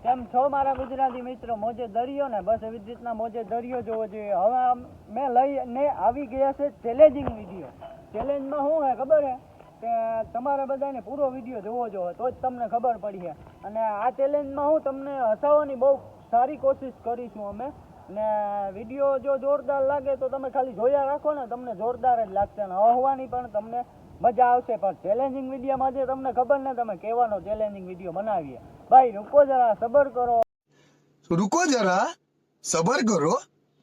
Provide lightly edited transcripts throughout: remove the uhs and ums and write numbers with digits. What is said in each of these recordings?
કેમ છો મારા ગુજરાતી મિત્રો? મોજે દરિયો ને બસ એવી રીતના મોજે દરિયો જોવો જોઈએ. હવે મેં લઈને આવી ગયા છે ચેલેન્જિંગ વિડીયો. ચેલેન્જમાં શું હે ખબર હે કે તમારે બધાને પૂરો વિડીયો જોવો જોઈએ તો જ તમને ખબર પડી છે. અને આ ચેલેન્જમાં હું તમને હસાવવાની બહુ સારી કોશિશ કરીશું અમે. ને વિડીયો જો જોરદાર લાગે તો તમે ખાલી જોયા રાખો ને, તમને જોરદાર જ લાગશે અને હસવાની પણ તમને મજા આવશે. પણ ચેલેન્જિંગ વિડીયોમાં જે તમને ખબર ને તમે કેવાનો ચેલેન્જિંગ વિડીયો બનાવીએ. ભાઈ રૂકો જરા, સબર કરો. रुको जरा सबर करो,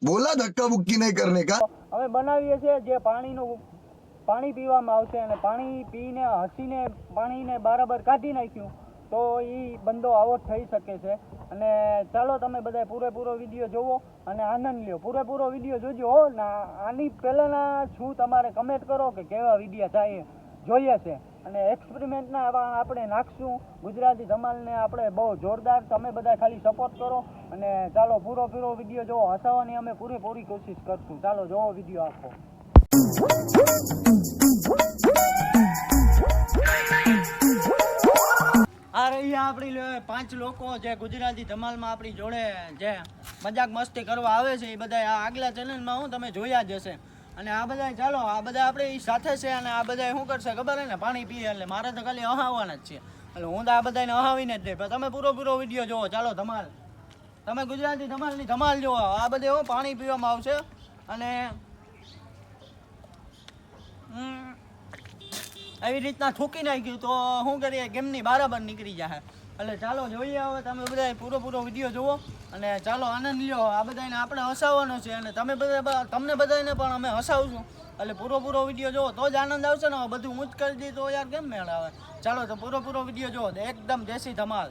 बोला धक्का मुक्की नहीं करने का. હવે બનાવીએ છીએ જે પાણી પીવામાં આવશે અને પાણી પીને હસીને પાણીને બરાબર કાઢી નાખ્યું તો એ બંદો આવો થઈ શકે છે. અને ચાલો તમે બધા પૂરેપૂરો વિડીયો જોવો અને આનંદ લ્યો. પૂરેપૂરો વિડીયો જોજો હો. ના આની પહેલાંના શું તમારે કમેન્ટ કરો કે કેવા વિડીયો થાય જોઈએ છે. અને એક્સપેરિમેન્ટના આપણે નાખશું ગુજરાતી ધમાલને આપણે બહુ જોરદાર. તમે બધા ખાલી સપોર્ટ કરો અને ચાલો પૂરો વિડીયો જોવો. હસાવવાની અમે પૂરેપૂરી કોશિશ કરશું. ચાલો જોવો વિડીયો આખો. આ રહી આપણી 5 લોકો જે ગુજરાતી ધમાલમાં આપણી જોડે જે મજાક મસ્તી કરવા આવે છે. એ બધા આ આગલા ચેનલમાં હું તમે જોયા જ હશે. અને આ બધા ચાલો આ બધા આપણે સાથે છે અને આ બધા શું કરશે ખબર હે ને, પાણી પીએ એટલે મારે તો ખાલી અહાવાના જ છે. એટલે હું તો આ બધાને અહાવીને જ દે. પણ તમે પૂરો વિડીયો જોવો. ચાલો ધમાલ, તમે ગુજરાતી ધમાલની ધમાલ જોવો. આ બધે હું પાણી પીવામાં આવશે અને એવી રીતના થૂકી નાખ્યું તો શું કરીએ, ગેમની બરાબર નીકળી જાય. એટલે ચાલો જોઈએ. હવે તમે બધા પૂરો વિડીયો જુઓ અને ચાલો આનંદ લ્યો. આ બધાને આપણે હસાવવાનો છે અને તમને બધાને પણ અમે હસાવશું. એટલે પૂરો વિડીયો જુઓ તો જ આનંદ આવશે ને. બધું હું જ કરી દઈ તો યાર કેમ મેળ આવે. ચાલો તો પૂરો વિડીયો જુઓ, એકદમ દેશી ધમાલ.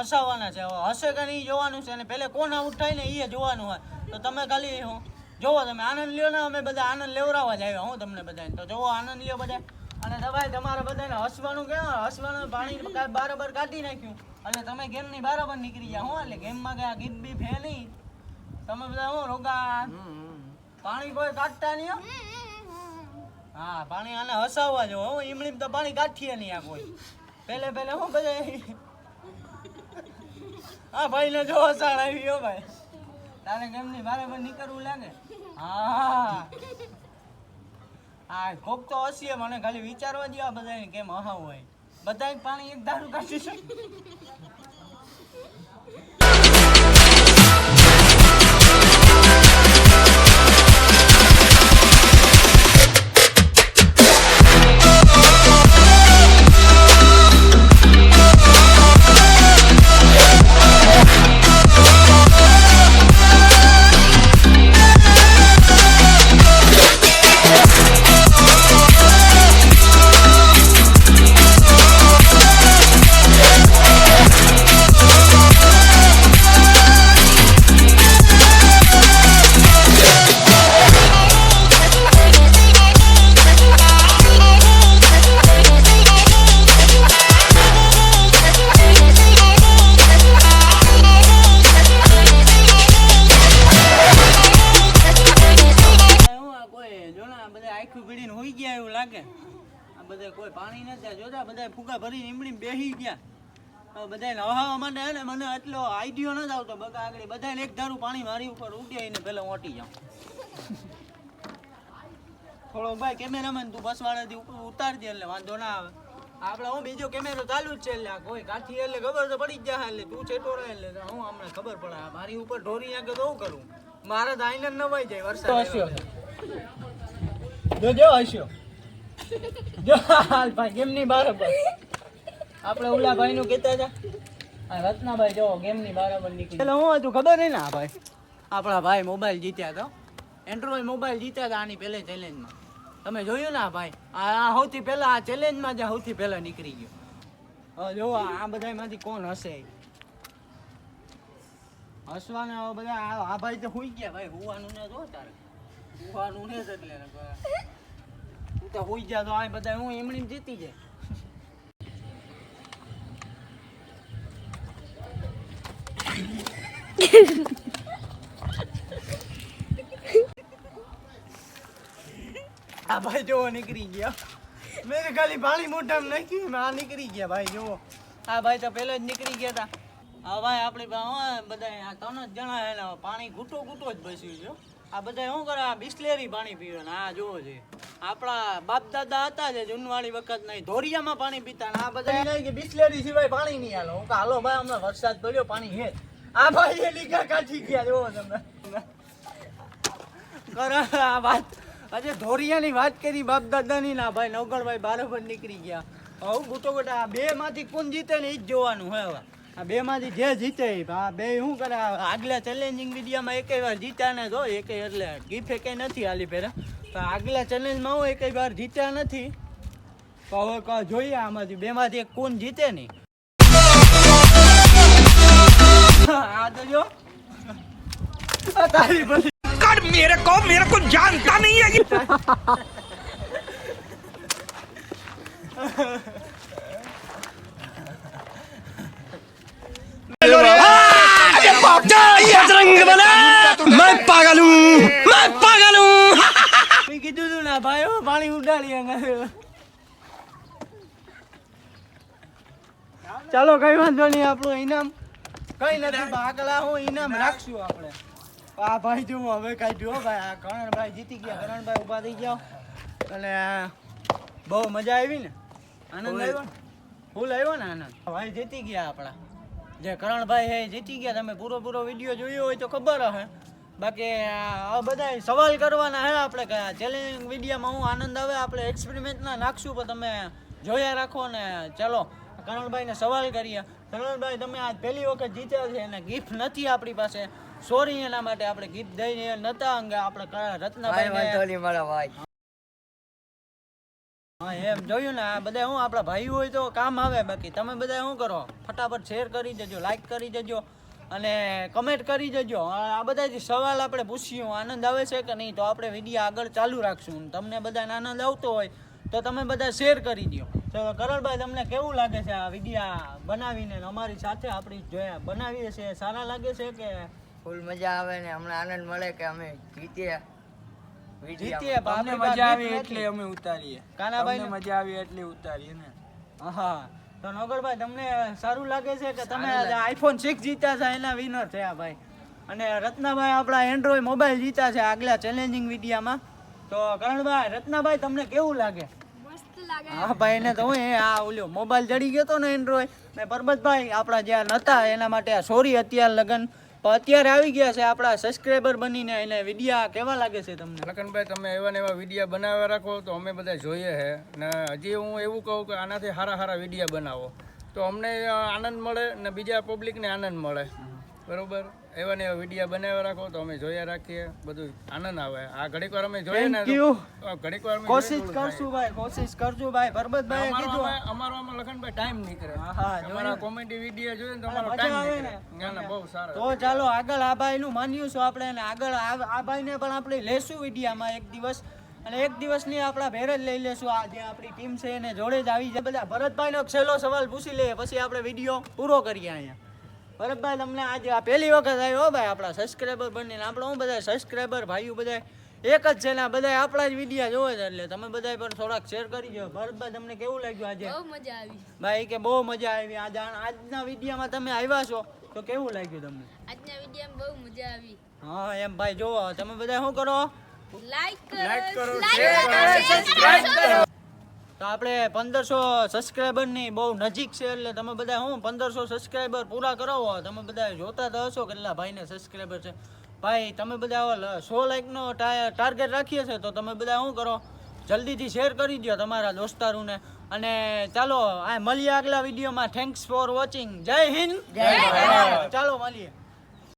હસાવવાના છે. હશે કે નહીં જોવાનું છે અને પહેલે કોણ આઉટ થાય ને એ જોવાનું હોય. તો તમે ખાલી જોવો, તમે આનંદ લ્યો ને. અમે બધા આનંદ લેવડાવવા જ આવ્યા હું તમને બધાને. તો જોવો, આનંદ લ્યો બધા. અને ભાઈ તમારે બધાને હસવાનું હસવાનું પાણી બરાબર કાઢી નાખ્યું એટલે તમે ગેમની બરાબર નીકળી જાય. હું એટલે ગેમમાં કઈ ગીત બીફ હે નહીં. તમે બધા હું રોગા પાણી કોઈ કાઢતા નહીં. હા, પાણી આને હસાવવા જો. હું ઈમળી તો પાણી કાઢીએ નહીં આ કોઈ. પહેલે હું બધા હા ભાઈ ને જો હસાડ આવી ગયો ભાઈ. તારે કેમની બરાબર નીકળવું લાગે. હા કોક તો હસીએ. મને ખાલી વિચારવા દો આ બધાને કેમ હહાવું હોય. બધા પાણી એક ધારું કાઢી છે. હોઈ ગયા એવું લાગે. આ બધા કોઈ પાણી નથી જોતા. બધા ફૂગા ભરીને ઈમડી બેસી ગયા. બધાને હવા માટે હે ને મને એટલો આઈડિયો નથી આવતો. બકા આગળ બધાને એક ધારું પાણી મારી ઉપર ઉડ્યાઈને પહેલા ઓટી જાઉં. થોડો ભાઈ કેમેરામેન તું બસવાળાથી ઉતારજે એટલે વાંધો ના આવે. આપણે હું બીજો કેમેરો ચાલુ જ છે એટલે કોઈ કાઠી એટલે ખબર તો પડી જ જાય. એટલે તું છેટો રહે એટલે હું હમણાં ખબર પડે. મારી ઉપર ઢોરી આગળ તો હું કરું. મારે તો આઈને નવાઈ જાય વરસાદ. જો હસ્યો જો હાલ ભાઈ ગેમની બરાબર. આપણે ઓલા ભાઈ નું કહેતા હતા રત્નાભાઈ જો ગેમની બરાબર નીકળી. એટલે હું હતું ખબર નહીં ને આ ભાઈ આપણા ભાઈ મોબાઈલ જીત્યા હતા. એન્ડ્રોઈડ મોબાઈલ જીત્યા હતા આની પહેલે ચેલેન્જમાં. તમે જોયું ને આ ભાઈ આ સૌથી પહેલા આ ચેલેન્જમાં જ સૌથી પહેલા નીકળી ગયો. હવે જો આ બધામાંથી કોણ હશે. હસવાના બધા આ ભાઈ તો હુઈ ગયા ભાઈ. હુવાનું ને જો તારે હુવાનું ને જ એટલે તું તો હુઈ જા તો આ બધા હું એમણી જીતી જાય. આ ભાઈ જોવો નીકળી ગયા. મેં તો ખાલી પાણી મોઢામાં નાખ્યું, આ નીકળી ગયા ભાઈ જોવો. આ ભાઈ તો પહેલા જ નીકળી ગયા હતા. હા ભાઈ આપણે બધા આ 3 જ જણા હે ને પાણી ઘૂંટો જ બેસ્યું છે. આ બધા શું કરે, આ બિસ્લેરી પાણી પીવે ને આ જોવો છે. આપણા બાપ દાદા હતા જે જૂનવાળી વખત નહીં ધોરિયામાં પાણી પીતા ને આ બધા નહીં કે બિસ્લેરી સિવાય પાણી નહીં હાલો. હું કહું હાલો ભાઈ હમણાં વરસાદ પડ્યો પાણી હે. આ ભાઈ એ લીગા કાઢી ગયા જોવો તમે. કરો આ વાત આજે ધોરિયાની વાત કરી બાપ દાદાની ના ભાઈ નવગણભાઈ બરાબર નીકળી ગયા. હવે ગોટો ગોટા આ 2 માંથી કોણ જીતે ને એ જ જોવાનું હે. હવે આ 2 માંથી જે જીતે આ 2 શું કરે, આગલા ચેલેન્જિંગ વિડીયોમાં એકેય વાર જીત્યા ને જો એકેય એટલે ગીફે કઈ નથી હાલી પેલા. તો આગલા ચેલેન્જમાં હું એકેય વાર જીત્યા નથી. તો હવે જોઈએ આમાંથી 2 માંથી એક કોણ જીતે નહીં. આ તો જો તારી બધી मेरे को जानता नहीं है बजरंग बना मैं पागल हूँ મેં કીધું તું ના ભાઈ પાણી ઉડાડી. ચાલો કઈ વાંધો નહીં, આપણું ઇનામ કઈ નથી, આગળ હું ઇનામ રાખશું આપણે. આ ભાઈ જુઓ હવે કાઢ્યું ભાઈ. આ કરણભાઈ જીતી ગયા, કરણભાઈ ઉભા થઈ ગયા અને બહુ મજા આવી ને, આનંદ આવ્યો ને, ફૂલ આવ્યો ને આનંદ. ભાઈ જીતી ગયા આપણા જે કરણભાઈ હે જીતી ગયા. તમે પૂરો વિડીયો જોયો હોય તો ખબર હશે. બાકી આ બધા સવાલ કરવાના હે આપણે કે ચેલેન્જિંગ વિડીયોમાં હું આનંદ આવે આપણે એક્સપેરિમેન્ટના નાખશું, પણ તમે જોયા રાખો ને. ચાલો કરણભાઈને સવાલ કરીએ. કરણભાઈ તમે આજ પહેલી વખત જીત્યા છે અને ગિફ્ટ નથી આપણી પાસે, સોરી એના માટે. આપણે ગિફ્ટ દઈને નતા અંગે આપણે રત્નાભાઈ હા એમ જોયું ને. આ બધા હું આપણા ભાઈ હોય તો કામ આવે. બાકી તમે બધા શું કરો, ફટાફટ શેર કરી દેજો, લાઈક કરી દેજો અને કમેન્ટ કરી દેજો. આ બધા સવાલ આપણે પૂછ્યું આનંદ આવે છે કે નહીં, તો આપણે વિડીયો આગળ ચાલુ રાખશું. તમને બધાને આનંદ આવતો હોય તો તમે બધા શેર કરી દો. તો કરણભાઈ તમને કેવું લાગે છે આ વિડીયો બનાવીને અમારી સાથે આપણી જોયા બનાવીએ છે, સારા લાગે છે કે ફૂલ મજા આવે ને અમને આનંદ મળે કે અમે જીતીએ તમને મજા આવી એટલે અમે ઉતારીએ. કાનાભાઈ તમને મજા આવી એટલે ઉતારીએ ને. હા તો નગરભાઈ તમને સારું લાગે છે કે તમે આઈફોન 6 જીત્યા છે એના વિનર થયા ભાઈ. અને રત્નાભાઈ આપણા એન્ડ્રોઈડ મોબાઈલ જીત્યા છે આગલા ચેલેન્જિંગ વિડીયોમાં. તો કરણભાઈ રત્નાભાઈ તમને કેવું લાગે? હા ભાઈ એને તો હું આ ઓલ્યો મોબાઈલ જડી ગયો તો ને એન્ડ્રોઈડ ને. પરબતભાઈ આપણા જ્યાં નતા એના માટે સોરી અત્યારે લગન, પણ અત્યારે આવી ગયા છે આપણા સબસ્ક્રાઇબર બનીને. એને વિડીયા કેવા લાગે છે તમને? લખનભાઈ તમે એવા ને એવા વિડીયા બનાવ્યા રાખો તો અમે બધા જોઈએ છે ને. હજી હું એવું કહું કે આનાથી સારા વિડીયા બનાવો તો અમને આનંદ મળે ને બીજા પબ્લિકને આનંદ મળે. બરોબર, એવા ને એવા વિડીયા બનાવ્યા રાખો તો અમે જોયા રાખીએ, બધું આનંદ આવે. આ ઘડીક વાર અમે જોઈએ ને ઘડીક વાર કોશિશ કરશું ભાઈ, કોશિશ કરજો ભાઈ. પરબતભાઈ કીધું અમારો આમાં લખનભાઈ ટાઈમ નીકળે. હા અમારા કોમેડી વિડીયો જોઈએ ને તો અમારો ટાઈમ નીકળે. ના ના બહુ સારા. તો ચાલો આગળ આ ભાઈનું માન્યું છું આપણે, અને આગળ આ ભાઈને પણ આપણે લેશું વિડીયામાં એક દિવસ, અને એક દિવસની આપણા ભેર જ લઈ લેશું. આ જે આપણી ટીમ છે એને જોડે જ આવી જાય. બધા ભરતભાઈનો છેલ્લો સવાલ પૂછી લઈએ પછી આપણે વિડીયો પૂરો કરીએ અહીંયા. ભરતભાઈ તમને આજે આ પહેલી વખત આવ્યો ભાઈ આપણા સબસ્ક્રાઈબર બનીને. આપણે હું બધા સબસ્ક્રાઈબર ભાઈઓ બધા એક જ છે ને, બધા આપણા જ વિડીયો જોવે છે, એટલે તમે બધા પણ થોડાક શેર કરી દો. ભરતભાઈ તમને કેવું લાગ્યું આજે? બહુ મજા આવી ભાઈ કે બહુ મજા આવી. આજના વિડીયોમાં તમે આવ્યા છો તો કેવું લાગ્યું તમને? આજના વિડીયોમાં બહુ મજા આવી. હા એમ ભાઈ જોવો તમે બધા શું કરો, લાઈક કરો, સબસ્ક્રાઇબ કરો. તો આપણે 1500 સબસ્ક્રાઈબરની બહુ નજીક છે, એટલે તમે બધા હું 1500 સબસ્ક્રાઈબર પૂરા કરાવો. તમે બધા જોતા તો હશો કેટલા ભાઈને સબસ્ક્રાઈબર છે. ભાઈ તમે બધા 100 લાઈકનો ટાર્ગેટ રાખીએ છે, તો તમે બધા શું કરો, જલ્દીથી શેર કરી દો તમારા દોસ્તારોને. અને ચાલો આ મળીએ આગલા વિડીયોમાં. Thanks for watching. જય હિન્દ, જય ભારત. ચાલો મળીએ.